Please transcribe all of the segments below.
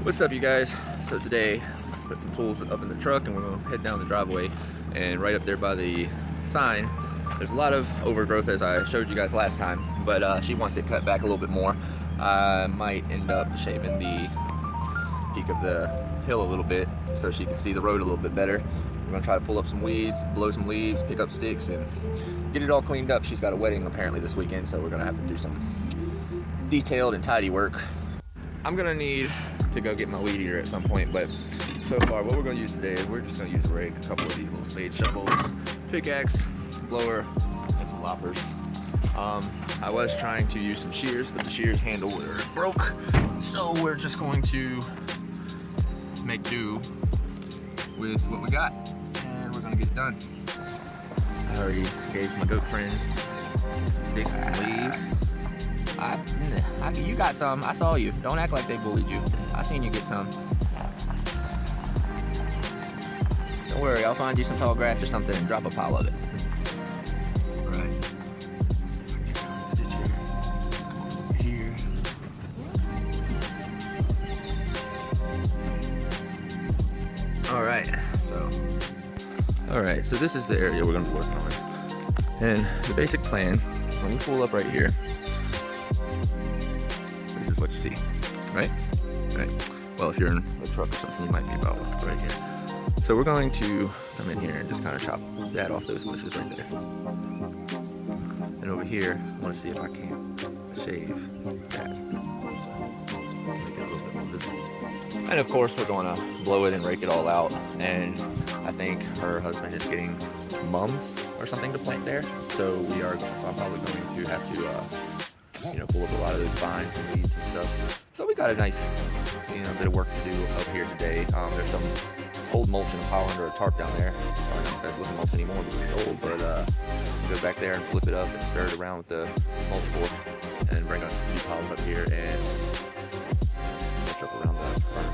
What's up, you guys? So today, put some tools up in the truck and we're gonna head down the driveway. And right up there by the sign, there's a lot of overgrowth as I showed you guys last time, but she wants it cut back a little bit more. I might end up shaving the peak of the hill a little bit so she can see the road a little bit better. We're gonna try to pull up some weeds, blow some leaves, pick up sticks, and get it all cleaned up. She's got a wedding apparently this weekend, so we're gonna have to do some detailed and tidy work. I'm gonna need to go get my weed eater at some point, but so far what we're going to use today is we're just going to use a rake, a couple of these little spade shovels, pickaxe, blower, and some loppers. I was trying to use some shears, but the shears handle broke, so we're just going to make do with what we got, and we're going to get it done. I already gave my goat friends some sticks and some leaves. You got some. I saw you. Don't act like they bullied you. I seen you get some. Don't worry, I'll find you some tall grass or something and drop a pile of it. Right. Here. Alright, so this is the area we're going to be working on. And the basic plan, when you pull up right here, this is what you see, right? Right. Well, if you're in a truck or something, you might be about right here. So we're going to come in here and just kind of chop that off those bushes right there. And over here, I want to see if I can shave that. Make it a little bit more visible. And of course, we're going to blow it and rake it all out. And I think her husband is getting mums or something to plant there. So I'm probably going to have to pull up a lot of those vines and weeds and stuff. So we got a nice, bit of work to do up here today. There's some old mulch in a pile under a tarp down there. Probably not the best looking mulch anymore because it's old, but go back there and flip it up and stir it around with the mulch fork and bring a few piles up here and mulch up around the burn.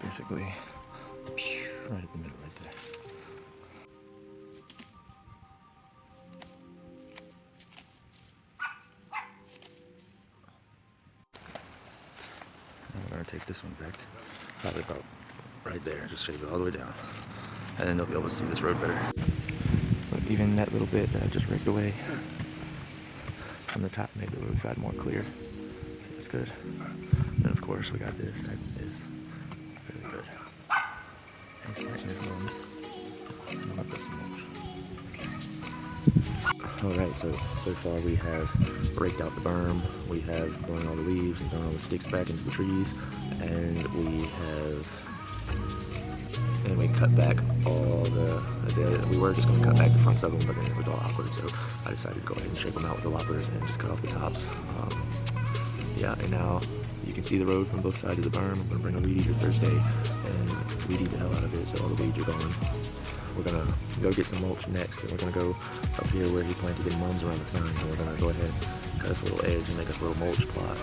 Basically, right in the middle right there. And we're going to take this one back, probably about right there, just shave it all the way down. And then they'll be able to see this road better. But even that little bit that I just raked away from the top made the roadside more clear. So that's good. And of course we got this, that is really good. And some his bones. Alright, so far we have raked out the berm, we have thrown all the leaves and thrown all the sticks back into the trees, and we cut back all we were just going to cut back the fronts of them, but then it was all awkward, so I decided to go ahead and shape them out with the loppers and just cut off the tops. And now you can see the road from both sides of the berm. I'm going to bring a weed eater Thursday and weed eat the hell out of it so all the weeds are gone. We're going to go get some mulch next, and we're going to go up here where he planted in mums around the sign, and we're going to go ahead and cut us a little edge and make us a little mulch plot.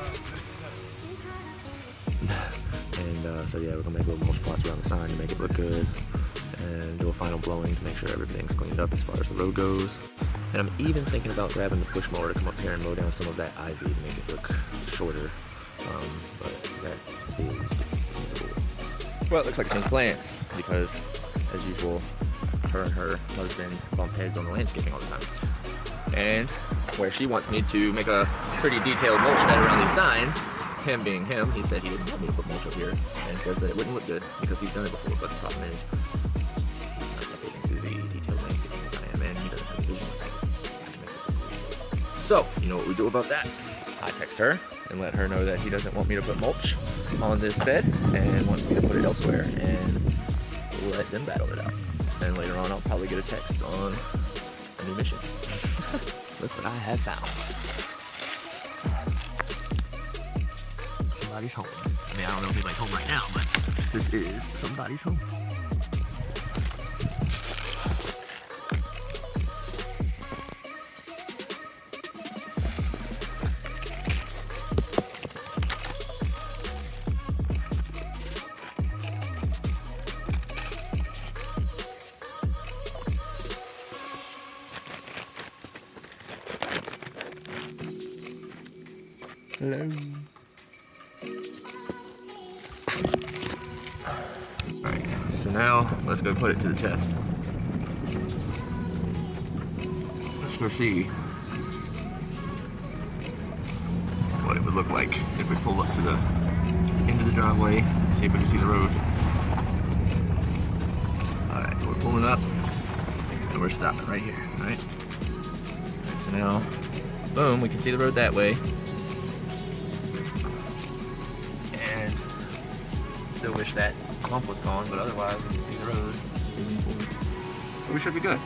And we're going to make little mulch plots around the sign to make it look good, and do a final blowing to make sure everything's cleaned up as far as the road goes. And I'm even thinking about grabbing the push mower to come up here and mow down some of that ivy to make it look shorter. But that is... Well, it looks like change plans because, as usual, her and her husband bump heads on the landscaping all the time. And where she wants me to make a pretty detailed mulch bed around these signs, him being him, he said he didn't want me to put mulch up here, and says that it wouldn't look good because he's done it before, but the problem is he's not that big into the detailed landscaping as I am, and he doesn't have a vision. So, you know what we do about that? I text her and let her know that he doesn't want me to put mulch on this bed and wants me to put it elsewhere, and let them battle it out. And later on, I'll probably get a text on a new mission. Look what I have found. Somebody's home. I mean, I don't know if anybody's home right now, but this is somebody's home. Hello. Alright, so now let's go put it to the test. Let's go see what it would look like if we pull up to the end of the driveway, see if we can see the road. Alright, we're pulling up and we're stopping right here, right? Alright, so now, boom, we can see the road that way. Still wish that clump was gone, but otherwise we can see the road. We should be good.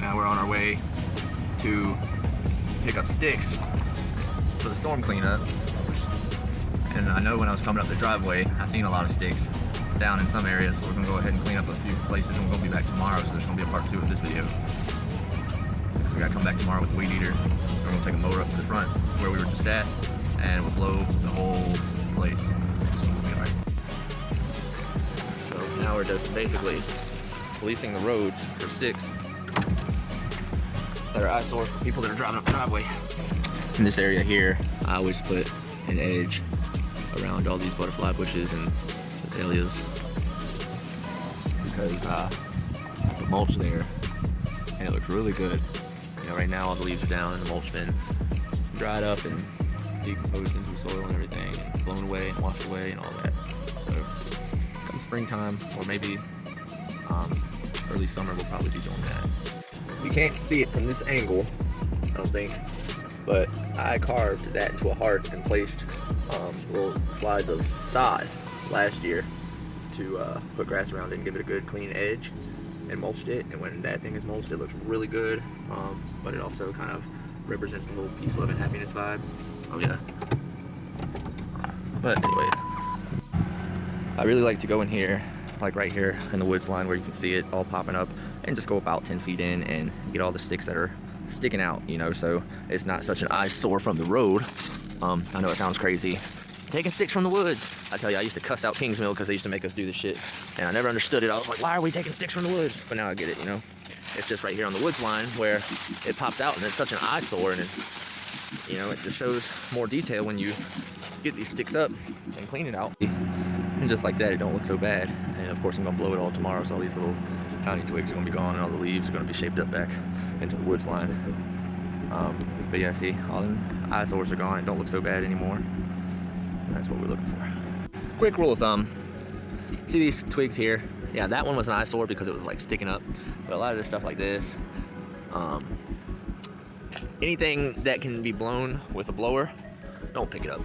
Now we're on our way to pick up sticks for the storm cleanup. And I know when I was coming up the driveway, I seen a lot of sticks down in some areas, so we're gonna go ahead and clean up a few places, and we're gonna be back tomorrow, so there's gonna be a part 2 of this video. So we gotta come back tomorrow with the weed eater. So we're gonna take a mower up to the front where we were just at, and we'll blow the whole place. So now we're just basically policing the roads for sticks that are eyesore for people that are driving up the driveway. In this area here, I always put an edge around all these butterfly bushes and azaleas because the mulch there, and it looks really good. You know, right now all the leaves are down and the mulch been dried up and decomposed into the soil and everything, and blown away and washed away and all that. So come springtime, or maybe early summer, we'll probably be doing that. You can't see it from this angle, I don't think, but I carved that into a heart and placed little slides of sod last year to put grass around it and give it a good clean edge, and mulched it. And when that thing is mulched, it looks really good, but it also kind of represents a little peace, love, and happiness vibe. Oh yeah. But anyway, I really like to go in here, like right here in the woods line where you can see it all popping up, and just go about 10 feet in and get all the sticks that are sticking out, you know, so it's not such an eyesore from the road. I know it sounds crazy, taking sticks from the woods. I tell you, I used to cuss out Kingsmill because they used to make us do this shit, and I never understood it. I was like, why are we taking sticks from the woods? But now I get it, you know. It's just right here on the woods line where it pops out, and it's such an eyesore, and you know, it just shows more detail when you get these sticks up and clean it out. And just like that, it don't look so bad. And of course, I'm gonna blow it all tomorrow, so all these little tiny twigs are gonna be gone, and all the leaves are gonna be shaped up back into the woods line. But yeah, see, all the eyesores are gone. It don't look so bad anymore. And that's what we're looking for. Quick rule of thumb. See these twigs here? Yeah, that one was an eyesore because it was like sticking up. But a lot of this stuff like this, anything that can be blown with a blower, don't pick it up,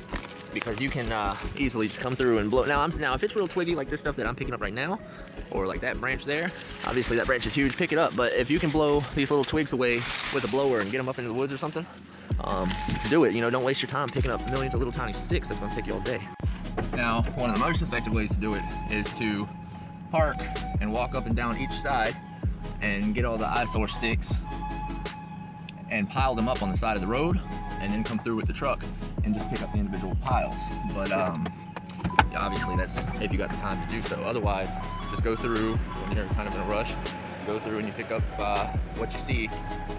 because you can easily just come through and blow. Now if it's real twiggy like this stuff that I'm picking up right now, or like that branch there, obviously that branch is huge, pick it up. But if you can blow these little twigs away with a blower and get them up into the woods or something, do it. You know, don't waste your time picking up millions of little tiny sticks. That's gonna take you all day. Now, one of the most effective ways to do it is to park and walk up and down each side and get all the eyesore sticks and pile them up on the side of the road, and then come through with the truck and just pick up the individual piles. But yeah, obviously that's if you got the time to do so. Otherwise, just go through when you're kind of in a rush, go through and you pick up what you see.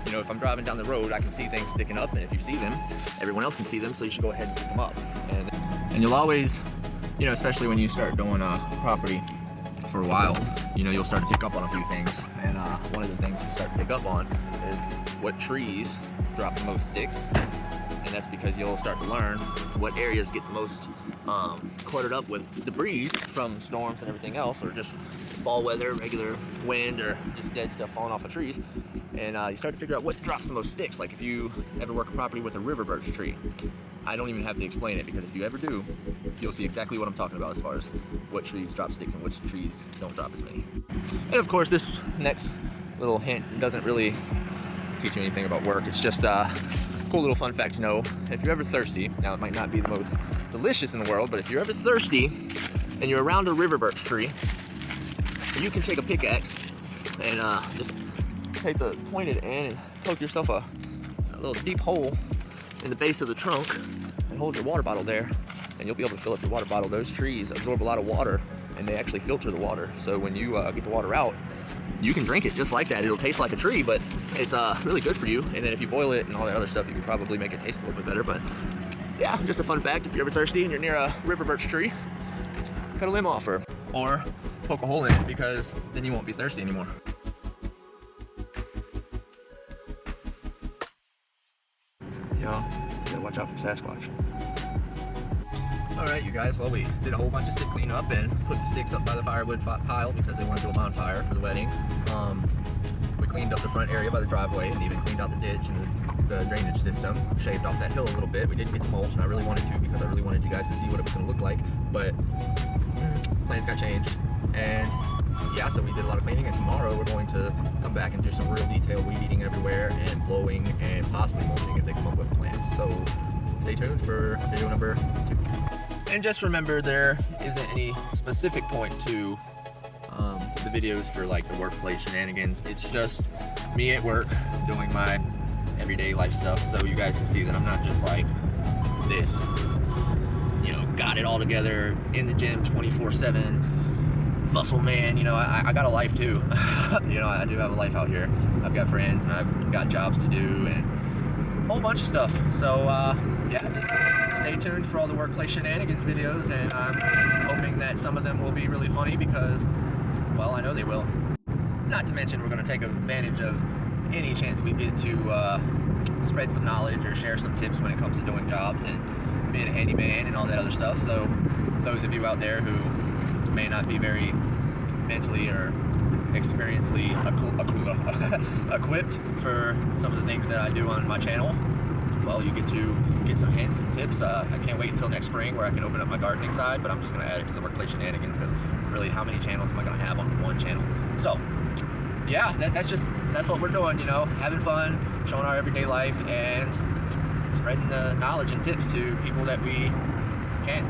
You know, if I'm driving down the road, I can see things sticking up, and if you see them, everyone else can see them, so you should go ahead and pick them up. And you'll always, you know, especially when you start doing property for a while, you know, you'll start to pick up on a few things. And one of the things you start to pick up on is what trees drop the most sticks. And that's because you'll start to learn what areas get the most cluttered up with debris from storms and everything else, or just fall weather, regular wind, or just dead stuff falling off of trees. And you start to figure out what drops the most sticks. Like if you ever work a property with a river birch tree, I don't even have to explain it, because if you ever do, you'll see exactly what I'm talking about as far as what trees drop sticks and which trees don't drop as many. And of course, this next little hint doesn't really teach you anything about work. It's just a cool little fun fact to know. If you're ever thirsty, now it might not be the most delicious in the world, but if you're ever thirsty and you're around a river birch tree, you can take a pickaxe and just take the pointed end and poke yourself a little deep hole in the base of the trunk and hold your water bottle there, and you'll be able to fill up your water bottle. Those trees absorb a lot of water, and they actually filter the water. So when you get the water out, you can drink it just like that. It'll taste like a tree, but it's really good for you. And then if you boil it and all that other stuff, you can probably make it taste a little bit better. But yeah, just a fun fact. If you're ever thirsty and you're near a river birch tree, cut a limb off her, or poke a hole in it, because then you won't be thirsty anymore. Y'all gotta watch out for Sasquatch. Alright, you guys, well, we did a whole bunch of stick cleanup and put the sticks up by the firewood pile because they wanted to do a bonfire for the wedding. We cleaned up the front area by the driveway and even cleaned out the ditch and the drainage system, shaved off that hill a little bit. We didn't get to mulch, and I really wanted to, because I really wanted you guys to see what it was going to look like, but plans got changed. And yeah, so we did a lot of cleaning, and tomorrow we're going to come back and do some real detailed weed eating everywhere and blowing and possibly mulching if they come up with plans. So stay tuned for video number 2. And just remember, there isn't any specific point to the videos for like the workplace shenanigans. It's just me at work doing my everyday life stuff, so you guys can see that I'm not just like this, you know, got it all together in the gym 24/7 muscle man. You know, I got a life too. You know, I do have a life out here. I've got friends and I've got jobs to do and a whole bunch of stuff. So yeah, just stay tuned for all the workplace shenanigans videos, and I'm hoping that some of them will be really funny, because, well, I know they will. Not to mention, we're going to take advantage of any chance we get to spread some knowledge or share some tips when it comes to doing jobs and being a handyman and all that other stuff. So those of you out there who may not be very mentally or experientially equipped for some of the things that I do on my channel, well, you get to get some hints and tips. I can't wait until next spring where I can open up my gardening side, but I'm just going to add it to the workplace shenanigans, because really, how many channels am I going to have on one channel? So yeah, that's what we're doing, you know, having fun, showing our everyday life, and spreading the knowledge and tips to people that we can't.